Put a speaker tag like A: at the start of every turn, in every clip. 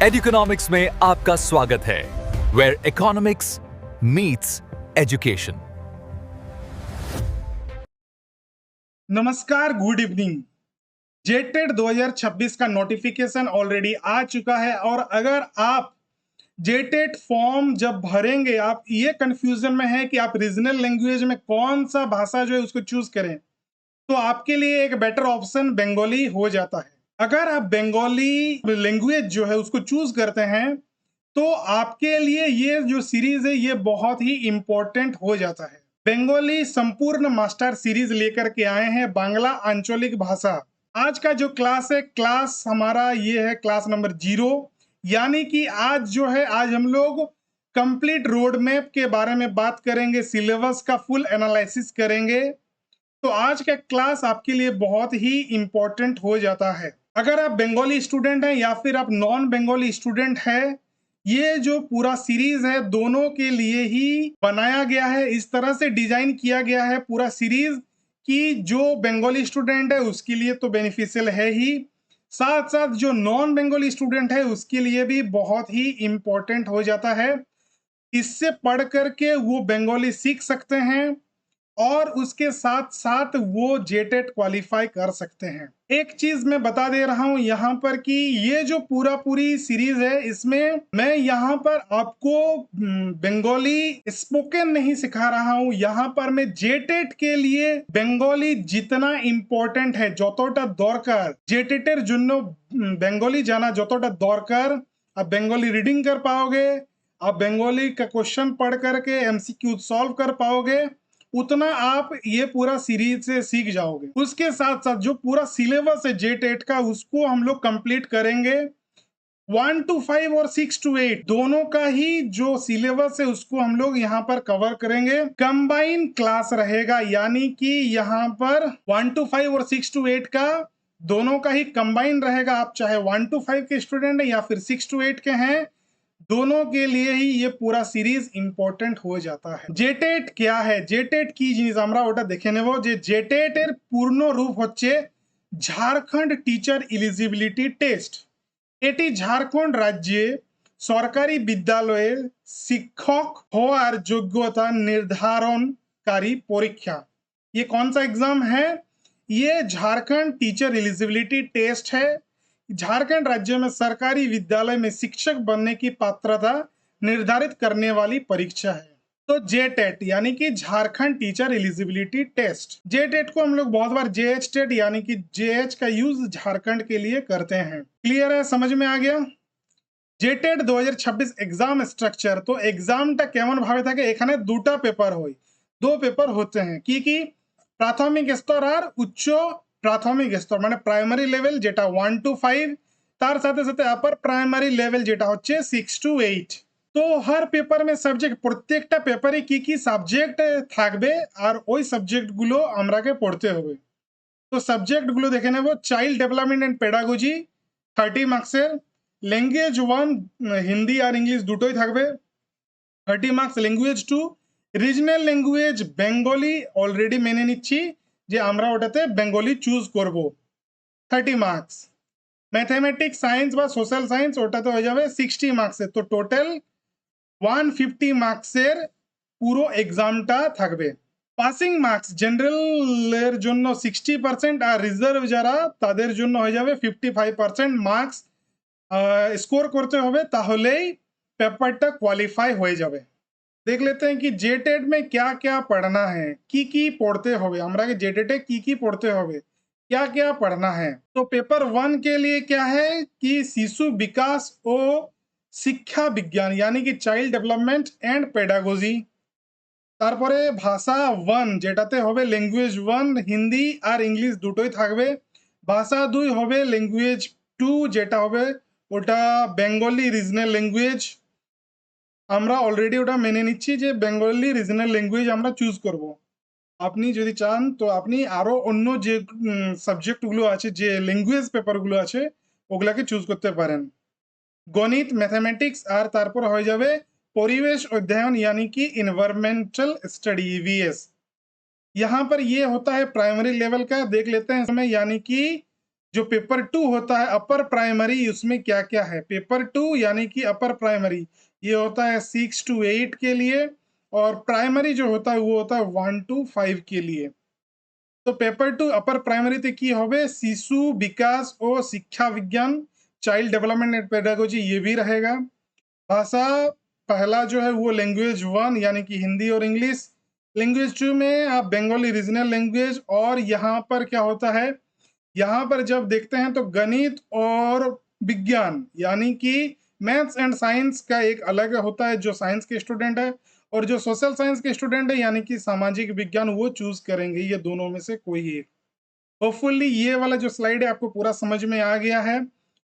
A: एडुकेनॉमिक्स में आपका स्वागत है, वेयर इकोनॉमिक्स मीट्स एजुकेशन।
B: नमस्कार, गुड इवनिंग। जेटेट 2026 का नोटिफिकेशन ऑलरेडी आ चुका है और अगर आप जेटेट फॉर्म जब भरेंगे, आप ये कंफ्यूजन में है कि आप रीजनल लैंग्वेज में कौन सा भाषा जो है उसको चूज करें, तो आपके लिए एक बेटर ऑप्शन बंगाली हो जाता है। अगर आप बंगाली लैंग्वेज जो है उसको चूज करते हैं तो आपके लिए ये जो सीरीज है ये बहुत ही इंपॉर्टेंट हो जाता है। बंगाली संपूर्ण मास्टर सीरीज लेकर के आए हैं बांग्ला आंचलिक भाषा। आज का जो क्लास है, क्लास हमारा ये है क्लास नंबर 0, यानी कि आज जो है आज हम लोग कंप्लीट रोड मैप के बारे में बात करेंगे, सिलेबस का फुल एनालिसिस करेंगे। तो आज का क्लास आपके लिए बहुत ही इंपॉर्टेंट हो जाता है। अगर आप बंगाली स्टूडेंट हैं या फिर आप नॉन बंगाली स्टूडेंट हैं, ये जो पूरा सीरीज है दोनों के लिए ही बनाया गया है। इस तरह से डिजाइन किया गया है पूरा सीरीज कि जो बंगाली स्टूडेंट है उसके लिए तो बेनिफिशियल है ही, साथ साथ जो नॉन बंगाली स्टूडेंट है उसके लिए भी बहुत ही इंपॉर्टेंट हो जाता है। इससे पढ़ करके वो बंगाली सीख सकते हैं और उसके साथ साथ वो जेटेट क्वालिफाई कर सकते हैं। एक चीज मैं बता दे रहा हूं यहाँ पर कि ये जो पूरी सीरीज है इसमें मैं यहाँ पर आपको बंगाली स्पोकन नहीं सिखा रहा हूं। यहाँ पर मैं जेटेट के लिए बंगाली जितना इंपॉर्टेंट है যতটা দরকার जेटेटर জন্য बंगाली जाना যতটা দরকার, आप बंगाली रीडिंग कर पाओगे, आप बंगाली का क्वेश्चन पढ़ करके एमसीक्यू सॉल्व कर पाओगे, उतना आप ये पूरा सीरीज से सीख जाओगे। उसके साथ साथ जो पूरा सिलेबस है जेटेट का उसको हम लोग कंप्लीट करेंगे। 1 to 5 और 6 to 8 दोनों का ही जो सिलेबस है उसको हम लोग यहाँ पर कवर करेंगे। कंबाइन क्लास रहेगा, यानी कि यहाँ पर 1 to 5 और 6 to 8 का दोनों का ही कंबाइन रहेगा। आप चाहे 1 to 5 के स्टूडेंट है या फिर 6 to 8 के हैं, दोनों के लिए ही ये पूरा सीरीज इंपॉर्टेंट हो जाता है। जेटेट क्या है, जेटेट की जिनिस আমরা ওটা দেখে নেব যে জেটেটের পূর্ণ রূপ হচ্ছে ঝাড়খণ্ড টিচার এলিজিবিলিটি টেস্ট। এটি ঝাড়খণ্ড রাজ্যে সরকারি বিদ্যালয়ে শিক্ষক হওয়ার যোগ্যতা निर्धारणकारी परीक्षा। ये कौन सा एग्जाम है? ये झारखंड टीचर एलिजिबिलिटी टेस्ट है। झारखंड राज्य में सरकारी विद्यालय में शिक्षक बनने की पात्रता निर्धारित करने वाली परीक्षा है। तो जेटेट यानी कि Jharkhand teacher eligibility test. JTET को हम लोग बहुत बार जेएच टेट यानी कि जेएच का यूज झारखंड के लिए करते हैं। क्लियर है, समझ में आ गया? JTET 2026 exam structure. तो एग्जामটা কেমন ভাবে থাকে, এখানে দুটো পেপার হয়, दो पेपर होते हैं কি প্রাথমিক স্তর আর উচ্চ প্রাথমিক স্তর, মানে প্রাইমারি লেভেল যেটা 1 to 5, তার সাথে সাথে আপার প্রাইমারি লেভেল যেটা হচ্ছে 6 to 8। তো हर পেপার में সাবজেক্ট, প্রত্যেকটা পেপারে কি সাবজেক্ট থাকবে আর ওই সাবজেক্টগুলো আমরাকে পড়তে হবে। তো সাবজেক্টগুলো দেখে নেব। চাইল্ড ডেভেলপমেন্ট এন্ড পেডাগজি 30 মার্কসের, ল্যাঙ্গুয়েজ 1 হিন্দি আর ইংলিশ দুটোই থাকবে 30 marks, language 2 regional language Bengali already মেনে নিচ্ছি যে আমরা ওটাতে বেঙ্গলি চুজ করব 30 মার্কস, ম্যাথমেটিক্স সায়েন্স বা সোশ্যাল সায়েন্স ওটাতে হয়ে যাবে 60 মার্কসের। তো টোটাল 150 মার্কসের পুরো এক্সামটা থাকবে। পাসিং মার্কস জেনারেলের জন্য 60% আর রিজার্ভ যারা তাদের জন্য হয়ে যাবে 55% মার্কস स्कोर करते হবে, তাহলেই পেপারটা क्वालिफाई হয়ে যাবে। देख लेते हैं कि जेटेट में क्या क्या पढ़ना है, की पढ़ते होवे, हमरा के जेटेटे की पढ़ते होवे, क्या क्या पढ़ना है। तो पेपर 1 के लिए क्या है कि शिशु विकास ও শিক্ষা বিজ্ঞান यानी कि चाइल्ड डेवलपमेंट एंड पेडागोजी। তারপরে ভাষা 1 যেটাতে হবে ল্যাঙ্গুয়েজ 1 হিন্দি আর ইংলিশ দুটোই থাকবে। ভাষা 2 হবে ল্যাঙ্গুয়েজ 2 যেটা হবে ওটা বেঙ্গলি রিজনাল ল্যাঙ্গুয়েজ। আমরা অলরেডি ওটা মেনে নিচ্ছি যে বেঙ্গলি রিজনাল ল্যাঙ্গুয়েজ আমরা চুজ করব। আপনি যদি চান তো আপনি আরো অন্য যে সাবজেক্টগুলো আছে, যে ল্যাঙ্গুয়েজ পেপারগুলো আছে ওগুলাকে চুজ করতে পারেন। গণিত, ম্যাথমেটিক্স আর তারপর হয়ে যাবে परिवेश अध्ययन यानी कि इन्वायरमेंटल स्टडी ईवीएस। यहाँ पर ये होता है प्राइमरी लेवल का, देख लेते हैं इसमें, यानी कि जो पेपर 2 होता है अपर प्राइमरी, उसमें क्या क्या है। पेपर 2 यानी कि अपर प्राइमरी, ये होता है 6 to 8 के लिए, और प्राइमरी जो होता है वो होता है 1 to 5 के लिए। तो पेपर 2 अपर प्राइमरी की होवे शिशु विकास और शिक्षा विज्ञान, चाइल्ड डेवलपमेंट एंड पेडागोजी, ये भी रहेगा। भाषा पहला जो है वो लैंग्वेज 1 यानी कि हिंदी और इंग्लिश। लैंग्वेज 2 में आप बंगाली रीजनल लैंग्वेज, और यहाँ पर क्या होता है, यहाँ पर जब देखते हैं तो गणित और विज्ञान यानी कि मैथ्स एंड साइंस का एक अलग होता है, जो साइंस के स्टूडेंट है, और जो सोशल साइंस के स्टूडेंट है यानी कि सामाजिक विज्ञान, वो चूज करेंगे ये दोनों में से कोई एक। होपफुली ये वाला जो स्लाइड है आपको पूरा समझ में आ गया है।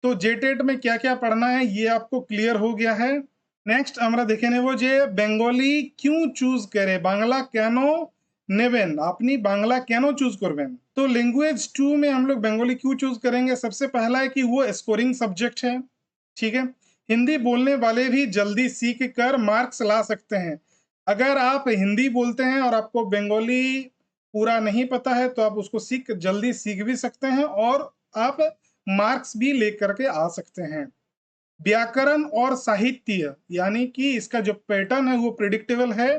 B: तो जेटेट में क्या क्या पढ़ना है ये आपको क्लियर हो गया है। नेक्स्ट আমরা দেখে নেব যে বেঙ্গলি क्यों चूज करे, বাংলা কেন নেবেন, আপনি বাংলা কেন चूज করবেন। तो लैंग्वेज 2 में हम लोग बंगाली क्यों चूज करेंगे, सबसे पहला है कि वो स्कोरिंग सब्जेक्ट है, ठीक है। हिंदी बोलने वाले भी जल्दी सीख कर मार्क्स ला सकते हैं। अगर आप हिंदी बोलते हैं और आपको बंगाली पूरा नहीं पता है तो आप उसको जल्दी सीख भी सकते हैं, और आप मार्क्स भी लेकर के आ सकते हैं। व्याकरण और साहित्य यानी कि इसका जो पैटर्न है वो प्रेडिक्टेबल है।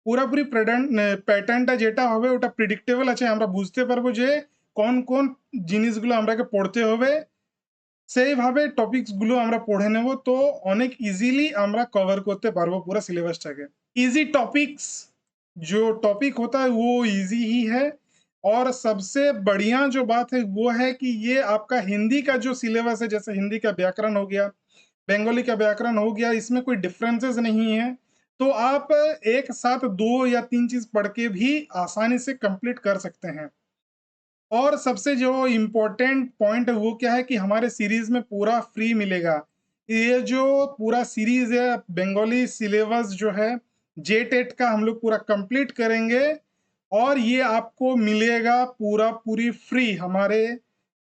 B: পুরাপুরি প্যাটার্নটা যেটা হবে ওটা প্রেডিক্টেবল আছে, আমরা বুঝতে পারবো যে কোন কোন জিনিসগুলো আমরাকে পড়তে হবে, সেইভাবে টপিকসগুলো আমরা পড়ে নেব, তো অনেক ইজিলি আমরা কভার করতে পারবো पूरा सिलेबसটাকে। इजी टॉपिक्स, जो टॉपिक होता है वो इजी ही है, और सबसे बढ़िया जो बात है वो है कि ये आपका हिंदी का जो सिलेबस है, जैसे हिंदी का व्याकरण हो गया, बंगाली का व्याकरण हो गया, इसमें कोई डिफरेंसेस नहीं है। तो आप एक साथ 2 या 3 चीज पढ़ के भी आसानी से कंप्लीट कर सकते हैं। और सबसे जो इम्पोर्टेंट पॉइंट है वो क्या है कि हमारे सीरीज में पूरा फ्री मिलेगा। ये जो पूरा सीरीज है बंगाली सिलेबस जो है जेटेट का, हम लोग पूरा कंप्लीट करेंगे, और ये आपको मिलेगा पूरी फ्री हमारे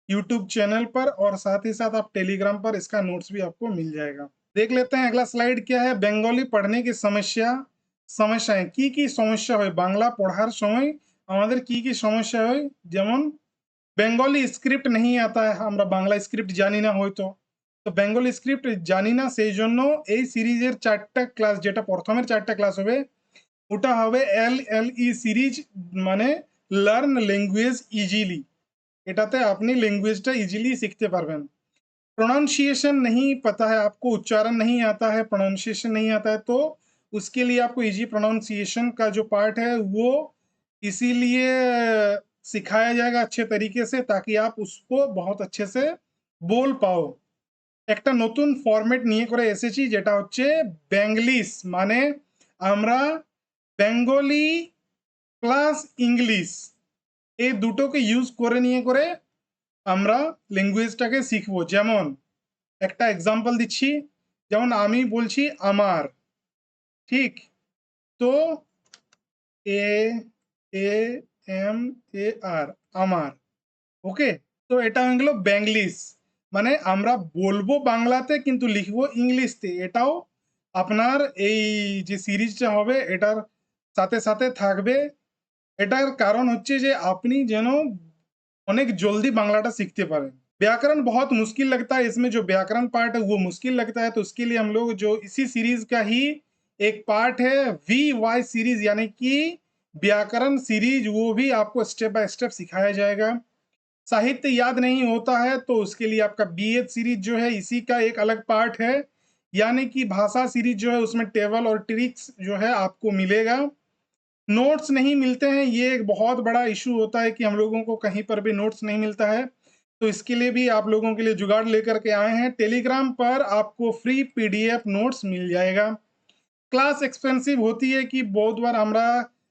B: यूट्यूब चैनल पर, और साथ ही साथ आप टेलीग्राम पर इसका नोट्स भी आपको मिल जाएगा। देख लेते हैं अगला स्लाइड क्या है। बंगाली पढ़ने की সমস্যায় কি সমস্যা হয়, বাংলা পড়ার সময় আমাদের কি সমস্যা হয়, যেমন বেঙ্গলি স্ক্রিপ্ট नहीं आता है, আমরা বাংলা স্ক্রিপ্ট জানি না হয়তো, তো বেঙ্গলি স্ক্রিপ্ট জানি না, সেই জন্য এই সিরিজের 4টা ক্লাস, যেটা প্রথমের 4টা ক্লাস হবে ওটা হবে LLE সিরিজ, মানে লার্ন ল্যাঙ্গুয়েজ ইজিলি। এটাতে আপনি ল্যাঙ্গুয়েজটা ইজিলি শিখতে পারবেন। प्रोनाउंसिएशन नहीं पता है आपको, उच्चारण नहीं आता है, प्रोनाउंसिएशन नहीं आता है, तो उसके लिए आपको इजी प्रोनाउंसिएशन का जो पार्ट है वो इसीलिए सिखाया जाएगा अच्छे तरीके से, ताकि आप उसको बहुत अच्छे से बोल पाओ। একটা নতুন ফরম্যাট নিয়ে করে এসেছি যেটা হচ্ছে ব্যাংলিশ, মানে আমরা বেঙ্গলি প্লাস ইংলিশ এই দুটোকে ইউজ করে নিয়ে করে আমরা ল্যাঙ্গুয়েজটাকে শিখবো। যেমন একটা এক্সাম্পল দিচ্ছি, যেমন আমি বলছি আমার, ঠিক, তো এ এ এম এ আর, আমার, ওকে। তো এটা হয়ে গেল ব্যাংলিশ, মানে আমরা বলবো বাংলাতে কিন্তু লিখবো ইংলিশতে। এটাও আপনার এই যে সিরিজটা হবে এটার সাথে সাথে থাকবে। এটার কারণ হচ্ছে যে আপনি যেন অনেক জলদি বাংলাটা सीखते पारें। व्याकरण बहुत मुश्किल लगता है, इसमें जो व्याकरण पार्ट है वो मुश्किल लगता है, तो उसके लिए हम लोग जो इसी सीरीज का ही एक पार्ट है VY सीरीज, यानी कि व्याकरण सीरीज, वो भी आपको स्टेप बाय स्टेप सिखाया जाएगा। साहित्य याद नहीं होता है तो उसके लिए आपका BH सीरीज जो है इसी का एक अलग पार्ट है, यानी कि भाषा सीरीज जो है उसमें टेबल और ट्रिक्स जो है आपको मिलेगा। नोट्स नहीं मिलते हैं, ये एक बहुत बड़ा इशू होता है कि हम लोगों को कहीं पर भी नोट्स नहीं मिलता है, तो इसके लिए भी आप लोगों के लिए जुगाड़ लेकर के आए हैं। टेलीग्राम पर आपको फ्री PDF नोट्स मिल जाएगा। ক্লাস এক্সপেন্সিভ হতি है कि बहुत बार আমরা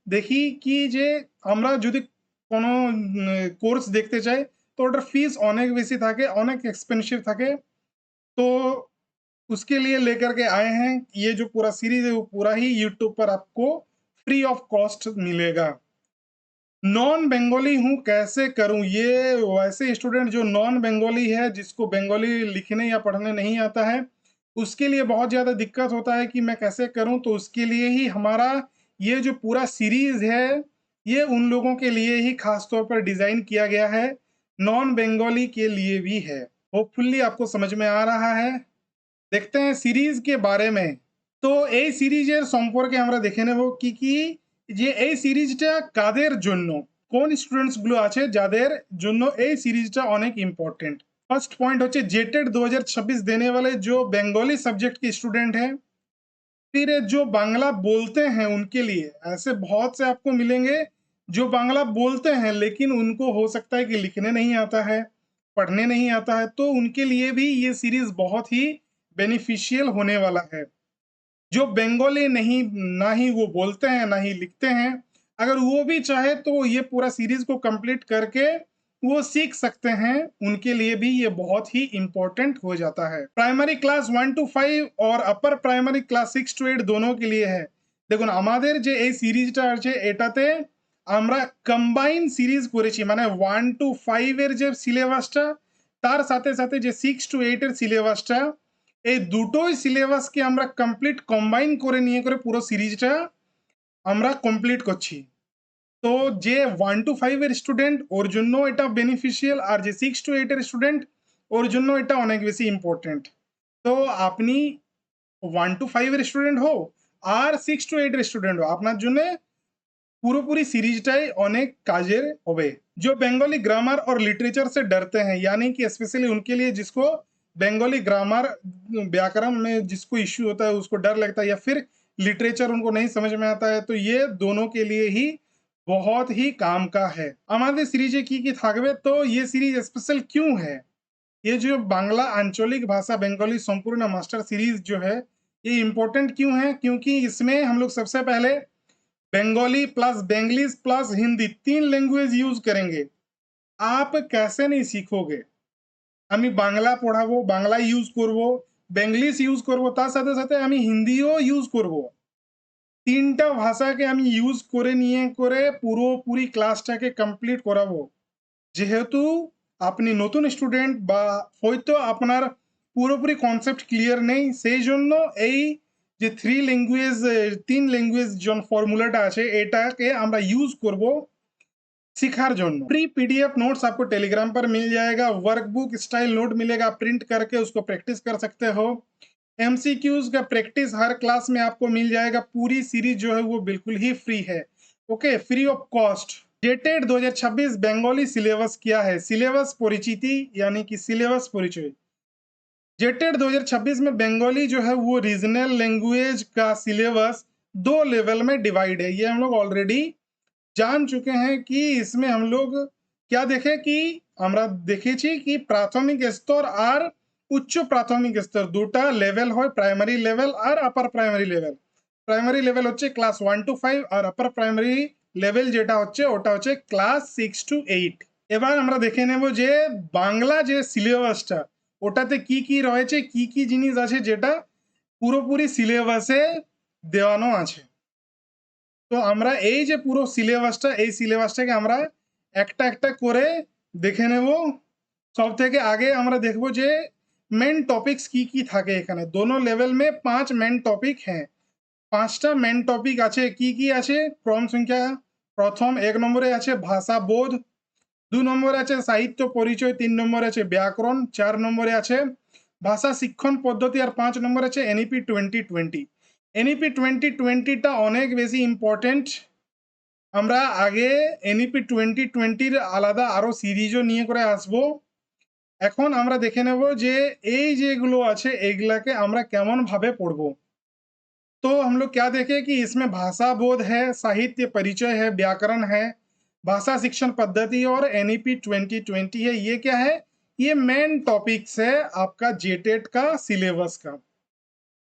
B: দেখি কি যে আমরা যদি কোনো কোর্স দেখতে চাই তো ওটার ফিস অনেক বেশি থাকে, অনেক এক্সপেন্সিভ থাকে, तो उसके लिए लेकर के आए हैं। ये जो पूरा सीरीज है वो पूरा ही यूट्यूब पर आपको फ्री ऑफ कॉस्ट मिलेगा। नॉन बंगाली हूँ कैसे करूँ, ये वैसे स्टूडेंट जो नॉन बंगाली है, जिसको बंगाली लिखने या पढ़ने नहीं आता है, उसके लिए बहुत ज़्यादा दिक्कत होता है कि मैं कैसे करूँ, तो उसके लिए ही हमारा ये जो पूरा सीरीज है ये उन लोगों के लिए ही खास तौर पर डिज़ाइन किया गया है नॉन बंगाली के लिए भी है। होपफुली आपको समझ में आ रहा है। দেখতে हैं সিরিজ के बारे में। তো এই সিরিজের সম্পর্কে আমরা দেখে নেব কি কি, যে এই সিরিজটা কাদের জন্য, কোন স্টুডেন্টস গুলো আছে যাদের জন্য এই সিরিজটা অনেক ইম্পর্টেंट। फर्स्ट पॉइंट হচ্ছে जेटेट 2026 देने वाले जो बंगाली सब्जेक्ट के स्टूडेंट हैं, फिर जो बांग्ला बोलते हैं उनके लिए, ऐसे बहुत से आपको मिलेंगे जो बांग्ला बोलते हैं लेकिन उनको हो सकता है कि लिखने नहीं आता है, पढ़ने नहीं आता है, तो उनके लिए भी ये सीरीज बहुत ही बेनिफिशियल होने वाला है। जो बंगाली नहीं, ना ही वो बोलते हैं ना ही लिखते हैं, अगर वो भी चाहे तो ये पूरा सीरीज को कंप्लीट करके वो सीख सकते हैं, उनके लिए भी ये बहुत ही इंपॉर्टेंट हो जाता है। प्राइमरी क्लास 1 to 5 और अपर प्राइमरी क्लास 6 to 8 दोनों के लिए है। দেখুন আমাদের যে এই সিরিজটা আছে এটাতে আমরা কম্বাইন সিরিজ করেছি, মানে 1 to 5 এর যে সিলেবাসটা তার সাথে সাথে যে 6 to 8 এর সিলেবাসটা, এই দুটোই সিলেবাসকে আমরা কমপ্লিট কম্বাইন করে নিয়ে করে পুরো সিরিজটা আমরা কমপ্লিট করছি। তো যে 1 to 5 এর স্টুডেন্ট ওর জন্য এটা বেনিফিশিয়াল, আর যে 6 to 8 এর স্টুডেন্ট ওর জন্য এটা অনেক বেশি ইম্পর্টেন্ট। তো আপনি 1 to 5 এর স্টুডেন্ট হো আর 6 to 8 এর স্টুডেंट हो, আপনার জন্য पूरी सीरीजटाई अनेक काजेर होबे। जो बंगाली ग्रामर और लिटरेचर से डरते हैं, यानी कि स्पेशली उनके लिए जिसको बंगाली ग्रामर व्याकरण में जिसको इश्यू होता है, उसको डर लगता है, या फिर लिटरेचर उनको नहीं समझ में आता है, तो ये दोनों के लिए ही बहुत ही काम का है। हमारे सीरीजे की थाकबे, तो ये सीरीज स्पेशल क्यों है? ये जो बांग्ला आंचलिक भाषा बंगाली संपूर्ण मास्टर सीरीज जो है, ये इम्पोर्टेंट क्यों है? क्योंकि इसमें हम लोग सबसे पहले Bengali plus Benglish plus Hindi 3 language use करेंगे। आप कैसे नहीं सीखोगे? আমি বাংলা পড়াবো, বাংলা ইউজ করব, বেঙ্গলিশ ইউজ করব, তার সাথে সাথে আমি হিন্দিও ইউজ করব। তিনটা ভাষাকে আমি ইউজ করে নিয়ে করে পুরোপুরি ক্লাসটাকে কমপ্লিট করাবো। যেহেতু আপনি নতুন স্টুডেন্ট বা হয়তো আপনার পুরোপুরি কনসেপ্ট ক্লিয়ার নেই, সেই জন্য এই যে 3 ল্যাঙ্গুয়েজ জন ফর্মুলাটা আছে এটাকে আমরা ইউজ করব सिखार जन्नो। फ्री पीडीएफ नोट्स आपको टेलीग्राम पर मिल जाएगा, वर्कबुक स्टाइल नोट मिलेगा, प्रिंट करके उसको प्रैक्टिस कर सकते हो। एमसीक्यूज का प्रैक्टिस हर क्लास में आपको मिल जाएगा। पूरी सीरीज जो है वो बिल्कुल ही फ्री है, okay, free of cost. JTET 2026 Bengali syllabus क्या है? सिलेबस परिचिति यानी कि सिलेबस परिचय। जेटेट 2026 में बंगाली जो है वो रीजनल लैंग्वेज का सिलेबस 2 लेवल में डिवाइड है। ये हम लोग ऑलरेडी जान चुके हैं कि इसमें हम लोग क्या देखे कि আমরা দেখেছি কি প্রাথমিক স্তর আর উচ্চ প্রাথমিক স্তর দুটা লেভেল হয়, প্রাইমারি লেভেল আর upper primary level. Primary level হচ্ছে ক্লাস 1 to 5 আর আপার প্রাইমারি লেভেল যেটা হচ্ছে ওটা হচ্ছে ক্লাস 6 to 8। এবার আমরা দেখে নেব যে বাংলা যে সিলেবাসটা ওটাতে কি কি রয়েছে, কি কি জিনিস আছে যেটা পুরোপুরি সিলেবাসে দেওয়ানো আছে। তো আমরা এই যে পুরো সিলেবাসটা, এই সিলেবাসটাকে আমরা একটা একটা করে দেখে নেব। সব থেকে আগে আমরা দেখব যে মেন টপিকস কি থাকে এখানে। दोनों लेवल में 5 মেন টপিক हैं। 5টা মেন টপিক আছে। কি আছে? ক্রম সংখ্যা প্রথম 1 নম্বরে আছে ভাষা বোধ, 2 নম্বরে আছে সাহিত্য পরিচয়, 3 নম্বরে আছে ব্যাকরণ, 4 নম্বরে আছে ভাষা শিক্ষণ পদ্ধতি, আর 5 নম্বরে আছে এনইপি 2020। এনইপি 2020টা অনেক বেশি ইম্পর্টেন্ট। আমরা আগে এনইপি 2020 আলাদা আরো সিরিজও নিয়ে করে আসবো। এখন আমরা দেখে নেব যে এই যেগুলো আছে এগুলাকে আমরা কেমন ভাবে পড়বো। तो हम लोग क्या देखें कि इसमें भाषा बोध है, साहित्य परिचय है, व्याकरण है, भाषा शिक्षण पद्धति और एनईपी 2020 है। ये क्या है? ये मेन टॉपिक्स है आपका जेटेट का सिलेबस का।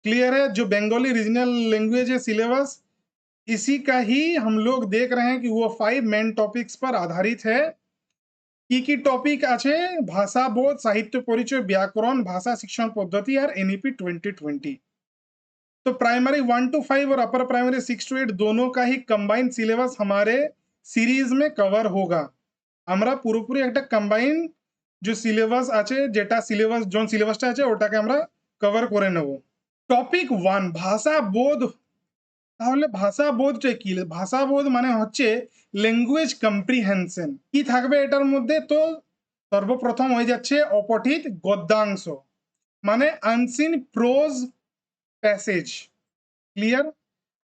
B: क्लियर है? जो बंगाली रीजनल लैंग्वेज है सिलेबस, इसी का ही हम लोग देख रहे हैं कि वो 5 मेन टॉपिक्स पर आधारित है। की टॉपिक আছে ভাষা বোধ, साहित्य परिचय, व्याकरण, भाषा शिक्षण पद्धति और एनईपी 2020। तो प्राइमरी 1 to 5 और अपर प्राइमरी 6 to 8 दोनों का ही कंबाइंड सिलेबस हमारे सीरीज में कवर होगा। আমরা পুরোপুরি একটা কম্বাইন যে সিলেবাস আছে, যেটা সিলেবাস জন সিলেবাসটা আছে ওটাকে আমরা কভার করে নেব। টপিক 1 ভাষা বোধ। তাহলে ভাষা বোধটা কি? ভাষা বোধ মানে হচ্ছে ল্যাঙ্গুয়েজ কম্প্রিহেনশন। কি থাকবে এটার মধ্যে? তো সর্বপ্রথম হয়ে যাচ্ছে অপঠিত গদ্যাংশ, মানে আনসিন প্রোজ প্যাসেজ, ক্লিয়ার।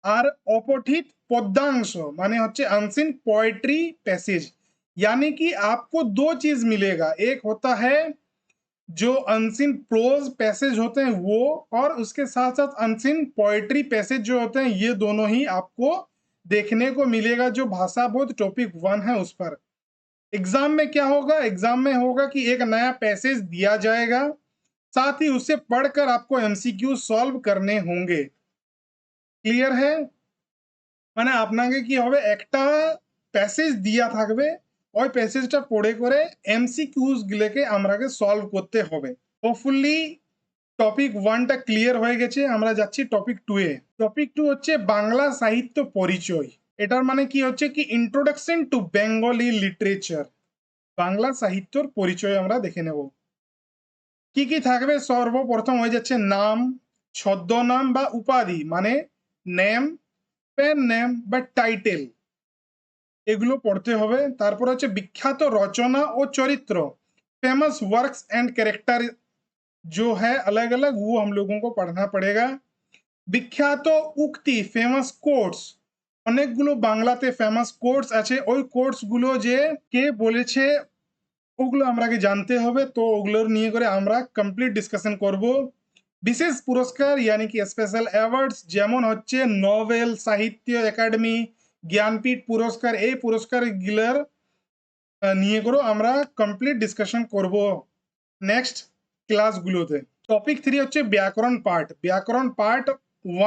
B: আর अपठित पद्यांश माने होच्छे अनसीन पोएट्री पैसेज, यानी कि आपको दो चीज मिलेगा, एक होता है जो अनसीन प्रोज पैसेज होते हैं वो, और उसके साथ साथ अनसीन पोएट्री पैसेज जो होते हैं, ये दोनों ही आपको देखने को मिलेगा जो भाषा बोध टॉपिक 1 है उस पर। एग्जाम में क्या होगा, एग्जाम में होगा कि एक नया पैसेज दिया जाएगा, साथ ही उसे पढ़कर आपको एमसीक्यू सॉल्व करने होंगे, क्लियर है। মানে আপনাকে কি হবে, একটা প্যাসেজ দিয়া থাকবে, ওই প্যাসেজটা পড়ে করে এমসিকিউজ গুলোকে আমরাকে সলভ করতে হবে। হোপফুলি টপিক 1টা ক্লিয়ার হয়ে গেছে, আমরা যাচ্ছি টপিক 2 এ। টপিক 2 হচ্ছে বাংলা সাহিত্য পরিচয়। এটার মানে কি হচ্ছে কি introduction to Bengali literature, Bangla সাহিত্যর পরিচয় আমরা দেখে নেব। কি কি থাকবে, সর্বপ্রথম হয়ে যাচ্ছে নাম, ছদ্মনাম বা উপাধি মানে নেম, পেন নেম বা টাইটেল, এগুলো পড়তে হবে। তারপর হচ্ছে বিখ্যাত রচনা ও চরিত্র, फेमस वर्क्स एंड कैरेक्टर जो है अलग अलग, वो हम लोगों को पढ़ना पड़ेगा। বিখ্যাত উক্তি, ফেমাস কোটস, অনেকগুলো বাংলাতে ফেমাস কোটস আছে, ওই কোটস গুলো যে কে বলেছে ওগুলো আমরাকে জানতে হবে, তো ওগুলোর নিয়ে করে আমরা কমপ্লিট ডিসকাশন করব। বিশেষ পুরস্কার यानी कि স্পেশাল অ্যাওয়ার্ডস, যেমন হচ্ছে নোবেল সাহিত্য একাডেমি, জ্ঞানপীঠ পুরস্কার, এই পুরস্কারগুলোর নিয়ে করে আমরা কমপ্লিট ডিসকাশন করব নেক্সট ক্লাসগুলোতে। টপিক 3 হচ্ছে ব্যাকরণ পার্ট, ব্যাকরণ পার্ট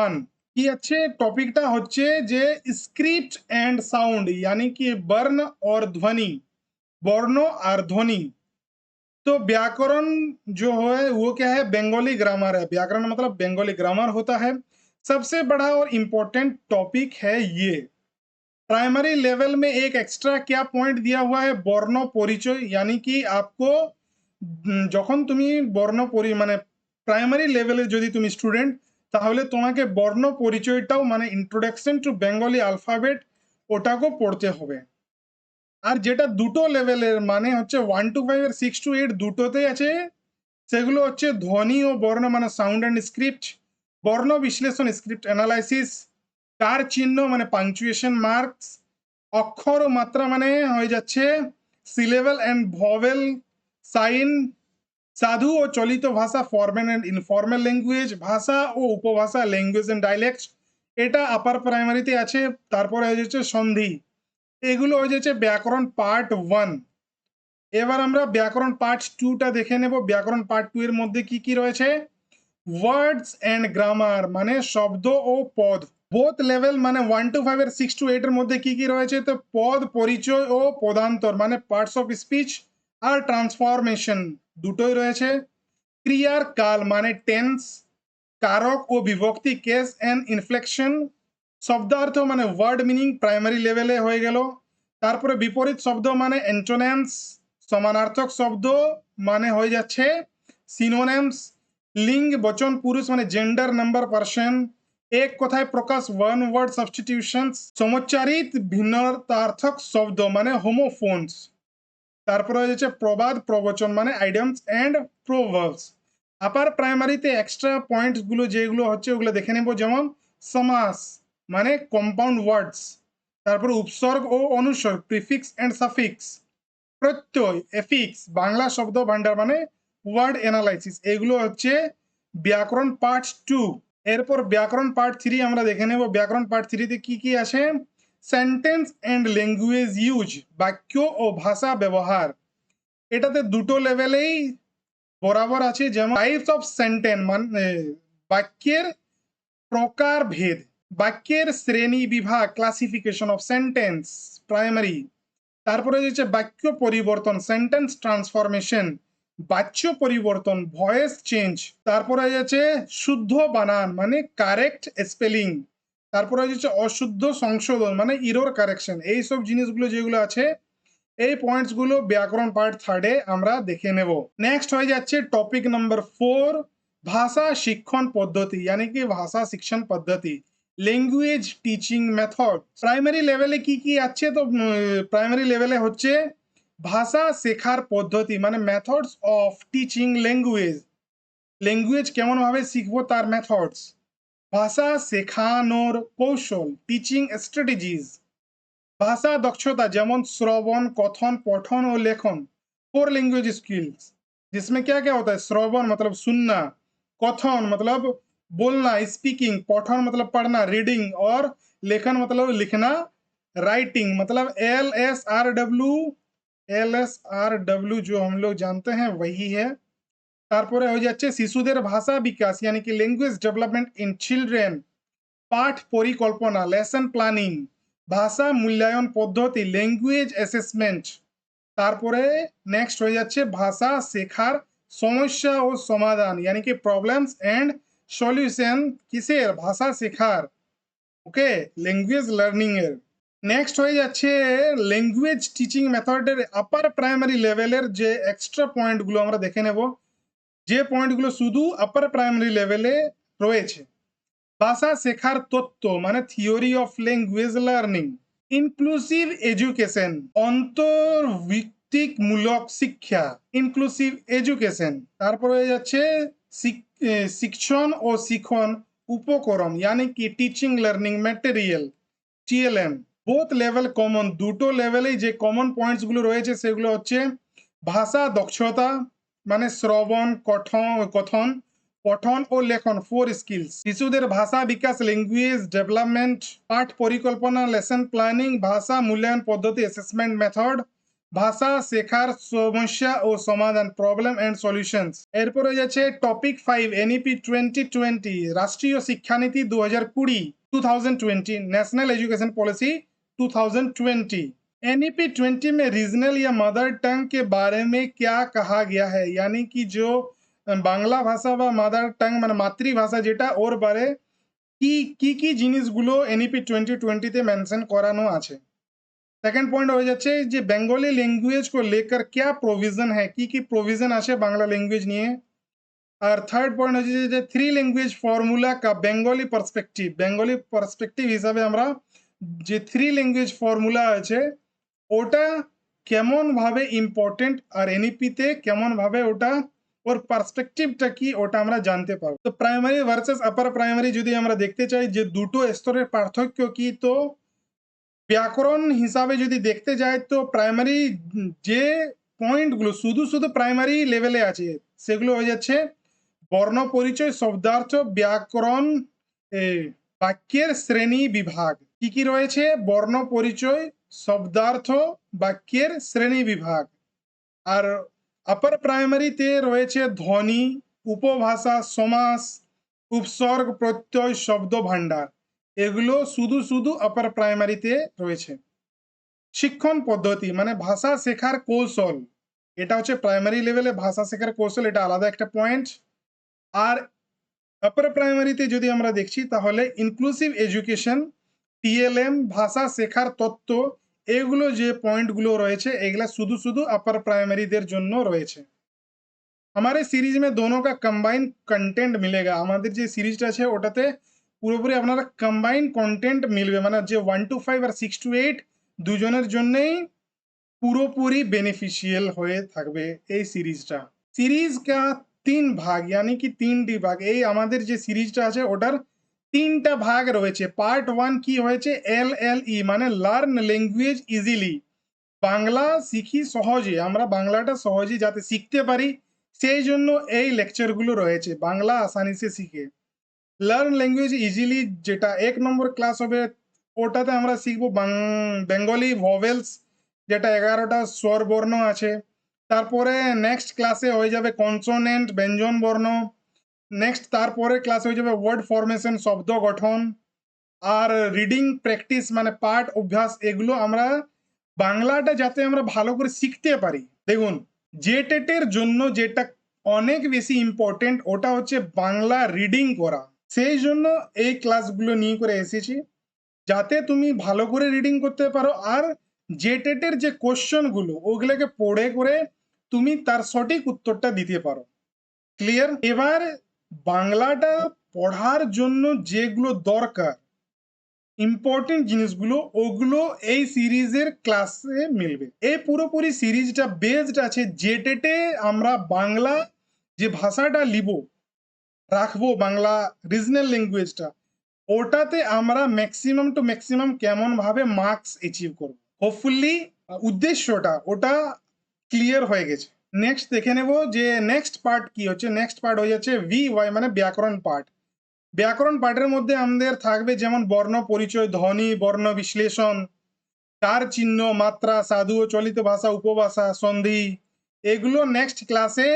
B: 1 কি আছে, টপিকটা হচ্ছে যে স্ক্রিপ্ট एंड साउंड यानी कि वर्ण और ध्वनि, वर्ण और ध्वनि। तो व्याकरण जो है वो क्या है, बंगाली ग्रामर है, व्याकरण मतलब बंगाली ग्रामर होता है। सबसे बड़ा और इम्पोर्टेंट टॉपिक है ये। प्राइमरी लेवल में एक एक्स्ट्रा क्या पॉइंट दिया हुआ है, বর্ণ পরিচয়, यानी कि आपको যখন তুমি বর্ণ মানে প্রাইমারি লেভেলে যদি তুমি স্টুডেন্ট, তাহলে তোমাকে বর্ণ পরিচয়টাও মানে ইন্ট্রোডাকশন টু বেঙ্গলি অ্যালফাবেট ওটাকেও পড়তে হবে। আর যেটা দুটো লেভেলের মানে হচ্ছে 1 to 5 এর 6 to 8 দুটোতেই আছে, সেগুলো হচ্ছে ধ্বনি ও বর্ণ মানে সাউন্ড অ্যান্ড স্ক্রিপ্ট, বর্ণ বিশ্লেষণ স্ক্রিপ্ট অ্যানালাইসিস, কার চিহ্ন মানে পাংচুয়েশন মার্কস, অক্ষর ও মাত্রা মানে হয়ে যাচ্ছে সিলেবল অ্যান্ড ভোভেল সাইন, সাধু ও চলিত ভাষা ফর্মাল অ্যান্ড ইনফর্মাল ল্যাঙ্গুয়েজ, ভাষা ও উপভাষা ল্যাঙ্গুয়েজ অ্যান্ড ডাইলেক্ট, এটা আপার প্রাইমারিতে আছে। তারপরে হয়ে যাচ্ছে সন্ধি, এগুলো হয়ে যাচ্ছে ব্যাকরণ পার্ট 1। এবার আমরা ব্যাকরণ পার্ট 2টা দেখে নেব। ব্যাকরণ পার্ট 2 এর মধ্যে কি কি রয়েছে, ওয়ার্ডস অ্যান্ড গ্রামার মানে শব্দ ও পদ, বোথ লেভেল মানে 1 to 5 এর 6 to 8 এর মধ্যে কি কি রয়েছে, তো পদ পরিচয় ও পদান্তর মানে পার্টস অফ স্পিচ আর ট্রান্সফরমেশন দুটোই রয়েছে। ক্রিয়ার কাল মানে টেন্স, কারক ও বিভক্তি কেস এন্ড ইনফ্লেকশন, শব্দার্থ মানে ওয়ার্ড মিনিং প্রাইমারি লেভেলে হয়ে গেল। তারপরে বিপরীত শব্দ মানে অ্যান্টোনিমস, সমানার্থক শব্দ মানে হয়ে যাচ্ছে সিনোনিমস, লিঙ্গ বচন পুরুষ মানে জেন্ডার নাম্বার পার্সন, এক কথায় প্রকাশ ওয়ান ওয়ার্ড সাবস্টিটিউশনস, সমচ্চারিত ভিন্নতার্থক শব্দ মানে হোমোফোনস। তারপরে হয়ে যাচ্ছে প্রবাদ প্রবচন মানে আইডিয়ামস এন্ড প্রোভার্বস। আপার প্রাইমারিতে এক্সট্রা পয়েন্টস গুলো যেগুলো হচ্ছে ওগুলো দেখে নেব, যেমন সমাস মানে কম্পাউন্ড ওয়ার্ডস, তারপর উপসর্গ ও অনুসর্গ প্রিফিক্স এন্ড সাফিক্স, প্রত্যয় এফিক্স, বাংলা শব্দ ভান্ডার মানে ওয়ার্ড অ্যানালাইসিস, এগুলো হচ্ছে ব্যাকরণ পার্ট 2। এরপর ব্যাকরণ পার্ট 3 আমরা দেখে নেব। ব্যাকরণ পার্ট 3 তে কি কি আছে, সেন্টেন্স এন্ড ল্যাঙ্গুয়েজ ইউজ, বাক্য ও ভাষা ব্যবহার, এটাতে দুটো লেভেলেই বরাবর আছে, যেমন টাইপস অফ সেন্টেন্স মানে বাক্যের প্রকার ভেদ, বাক্যের শ্রেণী বিভাগ ক্লাসিফিকেশন অফ সেন্টেন্স প্রাইমারি, তারপরে হচ্ছে বাক্য পরিবর্তন সেন্টেন্স ট্রান্সফরমেশন, বাচ্য পরিবর্তন ভয়েস চেঞ্জ, তারপরে হচ্ছে শুদ্ধ বানান মানে কারেক্ট স্পেলিং, তারপরে হচ্ছে অশুদ্ধ সংশোধন মানে ইরর কারেকশন, এই সব জিনিসগুলো যেগুলো আছে এই পয়েন্টস গুলো ব্যাকরণ পার্ট 3 আমরা দেখে নেব। নেক্সট হয়ে যাচ্ছে টপিক নাম্বার 4, ভাষা শিক্ষণ পদ্ধতি यानी कि ভাষা শিক্ষণ পদ্ধতি, ল্যাঙ্গুয়েজ টিচিং মেথড। প্রাইমারি লেভেলে কি কি আছে, তো প্রাইমারি লেভেলে হচ্ছে ভাষা শেখার পদ্ধতি মানে methods of teaching language, language কেমন ভাবে শিখবো তার মেথডস, ভাষা শেখানোর কৌশল টিচিং স্ট্র্যাটেজিজ, भाषा दक्षता যেমন শ্রবণ কথন পঠন और लेखन, फोर लैंग्वेज स्किल्स जिसमें क्या क्या होता है, श्रवण मतलब सुनना, कथन मतलब बोलना स्पीकिंग, पठन मतलब पढ़ना रीडिंग, और लेखन मतलब लिखना राइटिंग, मतलब एल एस आर डब्ल्यू जो हम लोग जानते हैं वही है। তারপরে হয়ে যাচ্ছে শিশুদের ভাষা বিকাশ यानी कि लैंग्वेज डेवलपमेंट इन चिल्ड्रेन, পাঠ পরিকল্পনা লেসন প্ল্যানিং, ভাষা মূল্যায়ন পদ্ধতি ল্যাঙ্গুয়েজ অ্যাসেসমেন্ট, তারপরে নেক্সট হয়ে যাচ্ছে ভাষা শেখার সমস্যা ও সমাধান यानी कि প্রবলেমস এন্ড সলিউশন, কিসের, ভাষা শেখার, ওকে, ল্যাঙ্গুয়েজ লার্নিং এর। নেক্সট হয়ে যাচ্ছে ল্যাঙ্গুয়েজ টিচিং মেথডের আপার প্রাইমারি লেভেলের যে এক্সট্রা পয়েন্টগুলো আমরা দেখে নেব, যে পয়েন্টগুলো শুধু আপার প্রাইমারি লেভেলে রয়েছে। ভাষা শেখার তত্ত্ব মানে theory of language learning, inclusive education অন্তর্ভিত্তিকমূলক শিক্ষা, ইনক্লুসিভ এডুকেশন, তারপরে হয়ে যাচ্ছে শিক্ষণ ও শিখন উপকরণ यानी कि teaching learning material TLM, both level common, দুটো লেভেলেই যে কমন পয়েন্টস গুলো রয়েছে সেগুলো হচ্ছে ভাষা দক্ষতা মানে শ্রবণ কথন পঠন ও লেখন, ফোর স্কিলস, শিশুদের ভাষা বিকাশ ল্যাঙ্গুয়েজ ডেভেলপমেন্ট, পাঠ পরিকল্পনা লেসন প্ল্যানিং, ভাষা মূল্যায়ন পদ্ধতি অ্যাসেসমেন্ট মেথড, ভাষা শেখার সমস্যা ও সমাধান প্রবলেম এন্ড সলিউশনস। এরপরে যাচ্ছে টপিক 5 এনইপি 2020 রাষ্ট্রীয় শিক্ষানীতি 2020 नेशनल एजुकेशन पॉलिसी 2020। एनईपी 20 में रीजनल या मदर टंग के बारे में क्या कहा गया है यानी कि जो বাংলা ভাষা বা মাদার টাং মানে মাতৃভাষা যেটা ওর বারে কি জিনিসগুলো এনইপি 2020 মেনশন করানো আছে। সেকেন্ড পয়েন্ট হয়ে যাচ্ছে যে বেঙ্গলি ল্যাঙ্গুয়েজ को लेकर क्या प्रोविजन है, কি प्रोविजन আছে বাংলা ল্যাঙ্গুয়েজ নিয়ে। আর থার্ড পয়েন্ট হচ্ছে যে থ্রি ল্যাঙ্গুয়েজ ফর্মুলা কা বেঙ্গলি পার্সপেক্টিভ হিসাবে আমরা যে থ্রি ল্যাঙ্গুয়েজ ফর্মুলা আছে ওটা কেমন ভাবে ইম্পর্টেন্ট আর এনইপিতে কেমন ভাবে ওটা ওর পার্সপেক্টিভটা কি ওটা আমরা জানতে পারবো। তো প্রাইমারি ভার্সেস আপার প্রাইমারি যদি আমরা দেখতে চাই যে দুটো স্তরের পার্থক্য কি, তো ব্যাকরণ হিসাবে যদি দেখতে যাই তো প্রাইমারি যে পয়েন্টগুলো শুধু শুধু প্রাইমারি লেভেলে আছে সেগুলো হয়ে যাচ্ছে বর্ণ পরিচয় শব্দার্থ ব্যাকরণ বাক্যের শ্রেণী বিভাগ, কি রয়েছে বর্ণ পরিচয় শব্দার্থ বাক্যের শ্রেণী বিভাগ। আর আপার প্রাইমারিতে রয়েছে ধ্বনি উপভাষা সমাস উপসর্গ প্রত্যয় শব্দ ভাণ্ডার, এগুলো শুধু শুধু আপার প্রাইমারিতে রয়েছে। শিক্ষণ পদ্ধতি মানে ভাষা শেখার কৌশল, এটা হচ্ছে প্রাইমারি লেভেলে ভাষা শেখার কৌশল, এটা আলাদা একটা পয়েন্ট। আর আপার প্রাইমারিতে যদি আমরা দেখছি তাহলে ইনক্লুসিভ এডুকেশন টিএলএম ভাষা শেখার তত্ত্ব, এগুলো যে পয়েন্টগুলো রয়েছে এগুলা শুধু শুধু अपर प्राइमरीদের জন্য রয়েছে। हमारे सीरीज में दोनों का कंबाइन कंटेंट मिलेगा, আমাদের যে সিরিজটা আছে ওটাতে পুরোপুরি আপনারা कंबाइन कंटेंट মিলবে, মানে যে 1 to 5 আর 6 to 8 দুজনের জন্যই পুরোপুরি বেনিফিশিয়াল হয়ে থাকবে এই সিরিজটা। সিরিজ का 3 ভাগ यानी कि 3টি ভাগ, এই আমাদের যে সিরিজটা আছে ওটার 3টা ভাগ রয়েছে। পার্ট 1 কি হয়েছে এলএলই মানে লার্ন ল্যাঙ্গুয়েজ ইজিলি, বাংলা শিখি সহজে, আমরা বাংলাটা সহজে যাতে শিখতে পারি সেই জন্য এই লেকচারগুলো রয়েছে, বাংলা আসানি সে শিখে। লার্ন ল্যাঙ্গুয়েজ ইজিলি যেটা 1 নম্বর ক্লাস হবে ওটাতে আমরা শিখবো বেঙ্গলি ভোভেলস যেটা 11টা স্বর বর্ণ আছে। তারপরে নেক্সট ক্লাসে হয়ে যাবে কনসোনেন্ট ব্যঞ্জন বর্ণ, নেক্সট তারপরে ক্লাস হয়ে যাবে ওয়ার্ড ফরমেশন শব্দ গঠন, আর রিডিং প্র্যাকটিস মানে পাঠ অভ্যাস, এগুলো আমরা বাংলাটা যাতে আমরা ভালো করে শিখতে পারি। দেখুন জেটেটের জন্য যেটা অনেক বেশি ইম্পর্টেন্ট ওটা হচ্ছে বাংলা রিডিং করা, সেই জন্য এই ক্লাসগুলো নিয়ে করে এসেছি যাতে তুমি ভালো করে রিডিং করতে পারো আর জেটেটের যে কোশ্চেনগুলো ওগুলোকে পড়ে করে তুমি তার সঠিক উত্তরটা দিতে পারো। ক্লিয়ার? এবার বাংলাটা পড়ার জন্য যেগুলো দরকার ইম্পর্টেন্ট জিনিসগুলো ওগুলো এই সিরিজের ক্লাসে মিলবে। এই পুরোপুরি সিরিজটা বেসড আছে জেটেটে আমরা বাংলা যে ভাষাটা লিব রাখবো, বাংলা রিজনাল ল্যাঙ্গুয়েজটা, ওটাতে আমরা ম্যাক্সিমাম টু ম্যাক্সিমাম কেমন ভাবে মার্কস অ্যাচিভ করব। হোপফুলি উদ্দেশ্যটা ওটা ক্লিয়ার হয়ে গেছে। নেক্সট দেখে নেব যে নেক্সট পার্ট কি হচ্ছে। নেক্সট পার্ট হয়ে যাচ্ছে VY মানে ব্যাকরণ পার্ট। ব্যাকরণ পাঠের মধ্যে আমাদের থাকবে যেমন বর্ণ পরিচয়, ধ্বনি, বর্ণ বিশ্লেষণ, কার চিহ্ন, মাত্রা, সাধু ও চলিত ভাষা, উপভাষা, সন্ধি, এগুলো নেক্সট ক্লাসে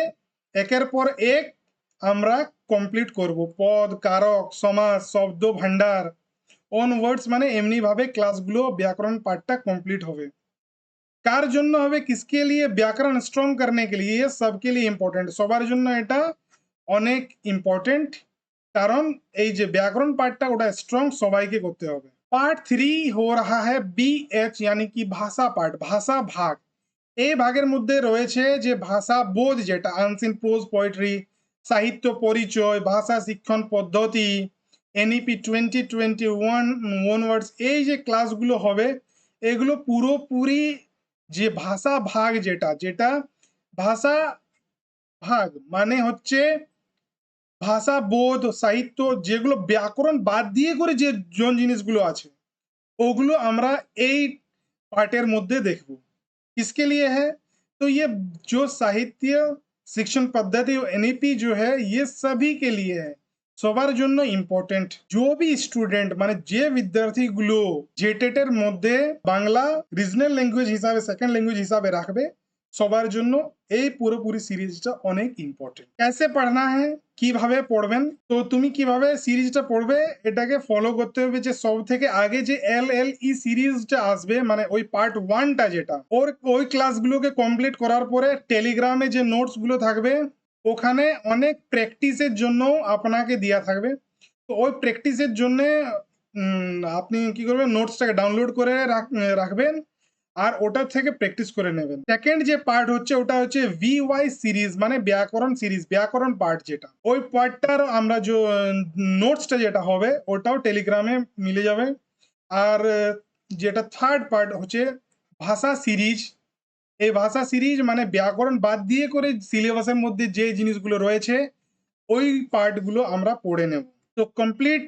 B: একের পর এক আমরা কমপ্লিট করব। পদ, কারক, সমাস, শব্দ ভান্ডার, অন ওয়ার্ডস মানে এমনি ভাবে ক্লাসগুলো ব্যাকরণ পার্টটা কমপ্লিট হবে। কার জন্য হবে, কিসকে লিয়ে, ব্যাকরণ স্ট্রং করने के लिए, सबके लिए ইম্পর্টেন্ট, সবার জন্য এটা অনেক ইম্পর্টেন্ট। কারণ এই যে ব্যাকরণ পার্টটা ওটা স্ট্রং সবাইকে করতে হবে। পার্ট 3 हो रहा है BH यानी कि ভাষা পার্ট, ভাষা ভাগ। এই ভাগের মধ্যে রয়েছে যে ভাষা বোধ, যেটা আনসিন প্রোজ পোয়েট্রি, সাহিত্য পরিচয়, ভাষা শিক্ষণ পদ্ধতি, NEP 2021 ওয়ার্ডস, এই যে ক্লাসগুলো হবে এগুলো পুরোপুরি যে ভাষা ভাগ, যেটা যেটা ভাষা ভাগ মানে হচ্ছে ভাষা বোধ, সাহিত্য, যেগুলো ব্যাকরণ বাদ দিয়ে করে যে জিনিসগুলো আছে ওগুলো আমরা এই पार्टर मध्य देखो। किसके लिए है, तो ये जो साहित्य शिक्षण पद्धति NEP जो है ये सभी के लिए है, সবার জন্য ইম্পর্টেন্ট। जो भी স্টুডেন্ট মানে যে বিদ্যার্থীগুলো জেটেটের মধ্যে বাংলা রিজনাল ল্যাঙ্গুয়েজ হিসাবে সেকেন্ড ল্যাঙ্গুয়েজ হিসাবে রাখবে সবার জন্য এই পুরোপুরি সিরিজটা অনেক ইম্পর্টেন্ট। कैसे पढ़ना है, কিভাবে পড়বেন, তো তুমি কিভাবে সিরিজটা পড়বে এটাকে ফলো করতে হবে যে সব থেকে আগে যে LLE সিরিজটা আসবে মানে ওই পার্ট 1টা যেটা ওই ক্লাসগুলোকে কমপ্লিট করার পরে টেলিগ্রামে যে নোটসগুলো থাকবে ওখানে অনেক প্র্যাকটিসের জন্য আপনাকে দেওয়া থাকবে। তো ওই প্র্যাকটিসের জন্য আপনি কি করবেন, নোটসটাকে ডাউনলোড করে রাখবেন আর ওটা থেকে প্র্যাকটিস করে নেবেন। সেকেন্ড যে পার্ট হচ্ছে ওটা হচ্ছে VY সিরিজ মানে ব্যাকরণ সিরিজ, ব্যাকরণ পার্ট যেটা ওই পার্টটার আমরা যে নোটসটা যেটা হবে ওটাও টেলিগ্রামে মিলে যাবে। আর যেটা থার্ড পার্ট হচ্ছে ভাষা সিরিজ, এই ভাষা সিরিজ মানে ব্যাকরণ বাদ দিয়ে করে সিলেবাসের মধ্যে যে জিনিসগুলো রয়েছে ওই পার্টগুলো আমরা পড়ে নেব। তো কমপ্লিট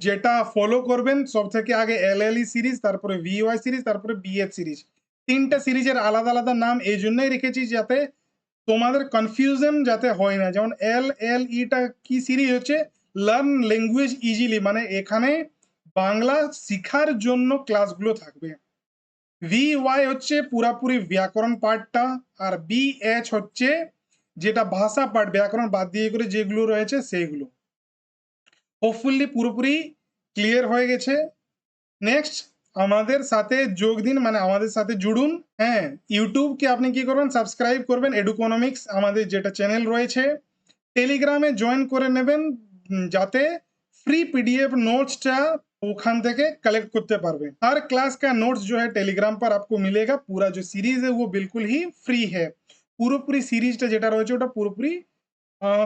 B: যেটা ফলো করবেন সব থেকে আগে LLE সিরিজ, তারপরে VY সিরিজ, তারপরে BH সিরিজ। তিনটা সিরিজের আলাদা আলাদা নাম এই জন্যই রেখেছি যাতে তোমাদের কনফিউশন যাতে হয় না। যেমন LLEটা কি সিরিজ হচ্ছে, লার্ন ল্যাঙ্গুয়েজ ইজিলি মানে এখানে বাংলা শিখার জন্য ক্লাসগুলো থাকবে। VY হচ্ছে পুরাপুরি ব্যাকরণ পার্টটা, আর BH হচ্ছে যেটা ভাষা পার্ট ব্যাকরণ বাদ দিয়ে করে যেগুলো রয়েছে সেইগুলো। হোপফুলি পুরোপুরি ক্লিয়ার হয়ে গেছে। নেক্সট আমাদের সাথে যোগ দিন মানে আমাদের সাথে জুড়ুন। হ্যাঁ, ইউটিউবকে আপনি কি করবেন, সাবস্ক্রাইব করবেন, এডুকোনমিক্স আমাদের যেটা চ্যানেল রয়েছে। টেলিগ্রামে জয়েন করে নেবেন যাতে फ्री PDF नोट्सটা ওখান থেকে कलेक्ट करते पारबे। हर क्लास का नोट्स जो है टेलीग्राम पर आपको मिलेगा। पूरा जो सीरीज है वो बिल्कुल ही फ्री है। পুরোপুরি সিরিজটা যেটা রয়েছে ওটা পুরোপুরি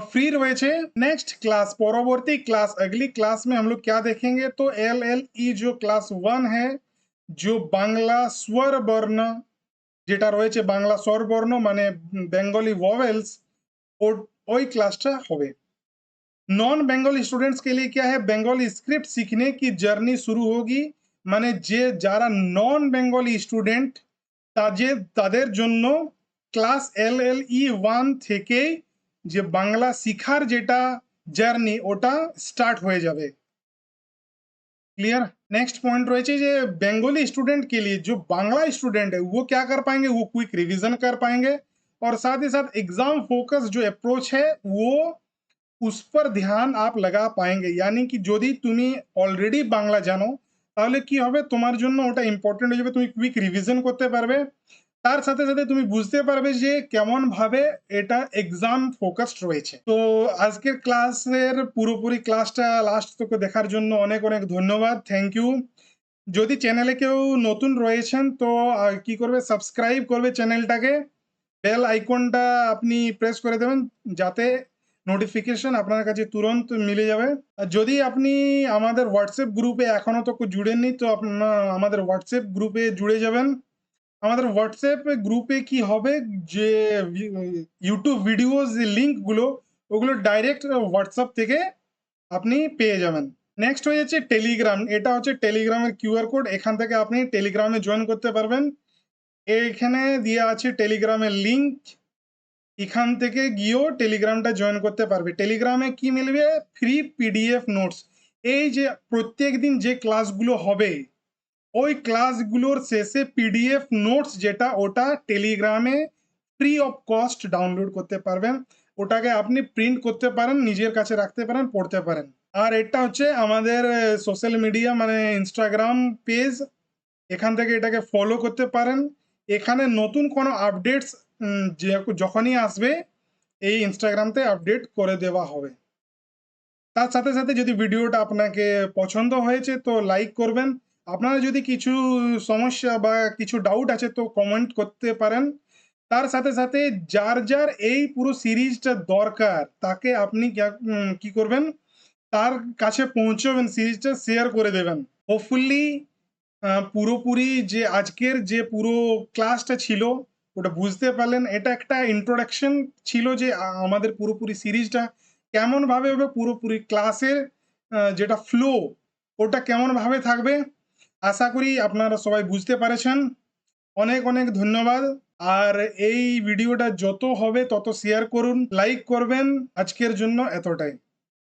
B: फ्री রয়েছে। नेक्स्ट क्लास পরবর্তী क्लास अगली क्लास में हम लोग क्या देखेंगे, तो LLE जो क्लास 1 है जो বাংলা স্বর বর্ণ যেটা রয়েছে বাংলা স্বর বর্ণ মানে বেঙ্গলি ভোवेल्स ওই ক্লাসটা হবে। नॉन बेंगली स्टूडेंट्स के लिए क्या है, बंगाली स्क्रिप्ट सीखने की जर्नी शुरू होगी। মানে যে যারা নন বেঙ্গলি স্টুডেন্ট তাদের জন্য ক্লাস LLE 1 থেকেই যে বাংলা শিখার যেটা জার্নি ওটা স্টার্ট হয়ে যাবে। क्लियर। नेक्स्ट पॉइंट रहे जे बंगाली स्टूडेंट के लिए जो बांग्ला स्टूडेंट है वो क्या कर पाएंगे, वो क्विक रिवीजन कर पाएंगे और साथ ही साथ एग्जाम फोकस जो अप्रोच है वो उस पर ध्यान आप लगा पाएंगे। यानी कि যদি তুমি অলরেডি বাংলা জানো তাহলে কি হবে তোমার জন্য ওটা ইম্পর্টেন্ট হয়ে যাবে, তুমি কুইক রিভিশন করতে পারবে, তার সাথে সাথে তুমি বুঝতে পারবে যে কেমন ভাবে এটা এক্সাম ফোকাসড রয়েছে। তো আজকের ক্লাসের পুরোপুরি ক্লাসটা লাস্ট থেকে দেখার জন্য অনেক অনেক ধন্যবাদ, থ্যাংক ইউ। যদি চ্যানেলে কেউ নতুন রয়েছেন তো কি করবে, সাবস্ক্রাইব করবে চ্যানেলটাকে, বেল আইকনটা আপনি প্রেস করে দেবেন যাতে নোটিফিকেশন আপনার কাছে তুরন্ত মিলে যাবে। আর যদি আপনি আমাদের হোয়াটসঅ্যাপ গ্রুপে এখনো তো জুড়েননি, তো আপনারা আমাদের হোয়াটসঅ্যাপ গ্রুপে জুড়ে যাবেন। আমাদের হোয়াটসঅ্যাপ গ্রুপে কি হবে, যে ইউটিউব ভিডিওস যে লিঙ্কগুলো, ওগুলো ডাইরেক্ট হোয়াটসঅ্যাপ থেকে আপনি পেয়ে যাবেন। নেক্সট হয়ে যাচ্ছে টেলিগ্রাম। এটা হচ্ছে টেলিগ্রামের কিউআর কোড। এখান থেকে আপনি টেলিগ্রামে জয়েন করতে পারবেন। এখানে দেওয়া আছে টেলিগ্রামের লিঙ্ক, এখান থেকে গিয়েও টেলিগ্রামটা জয়েন করতে পারবে। টেলিগ্রামে কি মিলবে? Free PDF notes. এই যে প্রত্যেক দিন যে ক্লাসগুলো হবে, ওই ক্লাসগুলোর শেষে পিডিএফ নোটস যেটা, ওটা টেলিগ্রামে ফ্রি অফ কস্ট ডাউনলোড করতে পারবেন। ওটাকে আপনি প্রিন্ট করতে পারেন, নিজের কাছে রাখতে পারেন, পড়তে পারেন। আর এটা হচ্ছে আমাদের সোশ্যাল মিডিয়া মানে ইনস্টাগ্রাম পেজ, এখান থেকে এটাকে ফলো করতে পারেন। এখানে নতুন কোনো আপডেটস যখনই আসবে এই ইনস্টাগ্রামতে আপডেট করে দেওয়া হবে। তার সাথে সাথে যদি ভিডিওটা আপনাকে পছন্দ হয়েছে তো লাইক করবেন। আপনারা যদি কিছু সমস্যা বা কিছু ডাউট আছে তো কমেন্ট করতে পারেন। তার সাথে সাথে যার যার এই পুরো সিরিজটা দরকার তাকে আপনি কি করবেন, তার কাছে পৌঁছবেন, সিরিজটা শেয়ার করে দেবেন। হোপফুলি পুরোপুরি যে আজকের যে পুরো ক্লাসটা ছিল ওটা বুঝতে পারলেন। এটা একটা ইন্ট্রোডাকশন ছিল যে আমাদের পুরোপুরি সিরিজটা কেমনভাবে হবে, পুরোপুরি ক্লাসের যেটা ফ্লো ওটা কেমনভাবে থাকবে। আশা করি আপনারা সবাই বুঝতে পেরেছেন। অনেক অনেক ধন্যবাদ। আর এই ভিডিওটা যত হবে তত শেয়ার করুন, লাইক করবেন। আজকের জন্য এতটাই।